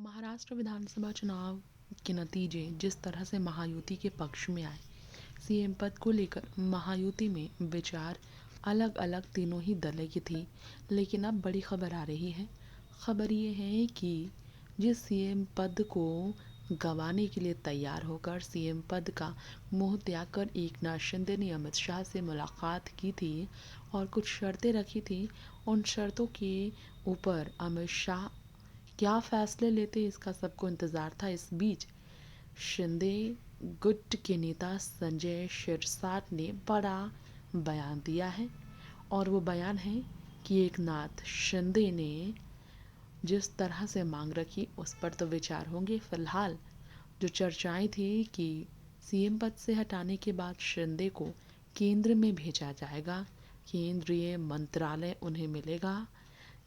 महाराष्ट्र विधानसभा चुनाव के नतीजे जिस तरह से महायुति के पक्ष में आए, सीएम पद को लेकर महायुति में विचार अलग अलग तीनों ही दलों की थी। लेकिन अब बड़ी खबर आ रही है। खबर ये है कि जिस सीएम पद को गंवाने के लिए तैयार होकर सीएम पद का मुंह त्याग कर एकनाथ शिंदे ने अमित शाह से मुलाकात की थी और कुछ शर्तें रखी थी, उन शर्तों के ऊपर अमित शाह क्या फैसले लेते इसका सबको इंतज़ार था। इस बीच शिंदे गुट के नेता संजय शिरसाट ने बड़ा बयान दिया है और वो बयान है कि एकनाथ शिंदे ने जिस तरह से मांग रखी उस पर तो विचार होंगे। फिलहाल जो चर्चाएं थी कि सीएम पद से हटाने के बाद शिंदे को केंद्र में भेजा जाएगा, केंद्रीय मंत्रालय उन्हें मिलेगा,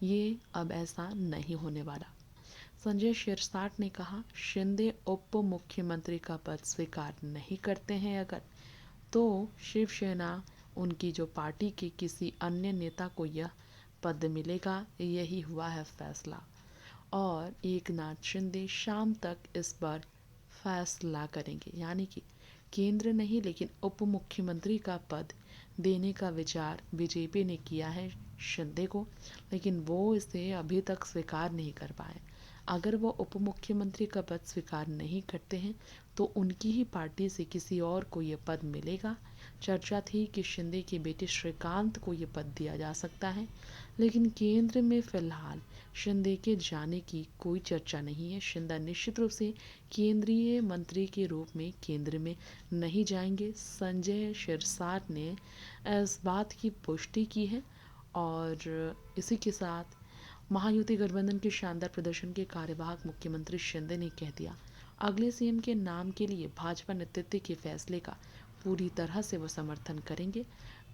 ये अब ऐसा नहीं होने वाला। संजय शिरसाट ने कहा, शिंदे उप मुख्यमंत्री का पद स्वीकार नहीं करते हैं अगर, तो शिवसेना उनकी जो पार्टी के किसी अन्य नेता को यह पद मिलेगा। यही हुआ है फैसला और एकनाथ शिंदे शाम तक इस पर फैसला करेंगे। यानी कि केंद्र नहीं लेकिन उप मुख्यमंत्री का पद देने का विचार बीजेपी ने किया है शिंदे को, लेकिन वो इसे अभी तक स्वीकार नहीं कर पाए। अगर वो उप मुख्यमंत्री का पद स्वीकार नहीं करते हैं तो उनकी ही पार्टी से किसी और को ये पद मिलेगा। चर्चा थी कि शिंदे के बेटे श्रीकांत को ये पद दिया जा सकता है, लेकिन केंद्र में फिलहाल शिंदे के जाने की कोई चर्चा नहीं है। शिंदे निश्चित रूप से केंद्रीय मंत्री के रूप में केंद्र में नहीं जाएंगे। संजय शिरसाट ने इस बात की पुष्टि की है और इसी के साथ महायुति गठबंधन के शानदार प्रदर्शन के कार्यवाहक मुख्यमंत्री शिंदे ने कह दिया, अगले सीएम के नाम के लिए भाजपा नेतृत्व के फैसले का पूरी तरह से वो समर्थन करेंगे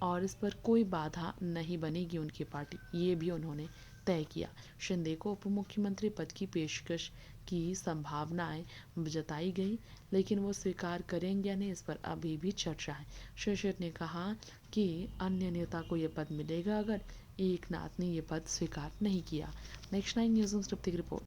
और इस पर कोई बाधा नहीं बनेगी उनकी पार्टी, ये भी उन्होंने तय किया। शिंदे को उप मुख्यमंत्री पद की पेशकश की संभावनाएं जताई गई, लेकिन वो स्वीकार करेंगे या नहीं इस पर अभी भी चर्चा है। शिरसाट ने कहा कि अन्य नेता को ये पद मिलेगा अगर एकनाथ ने ये पद स्वीकार नहीं किया। नेक्स्ट 9 न्यूज़ तृप्ति की रिपोर्ट।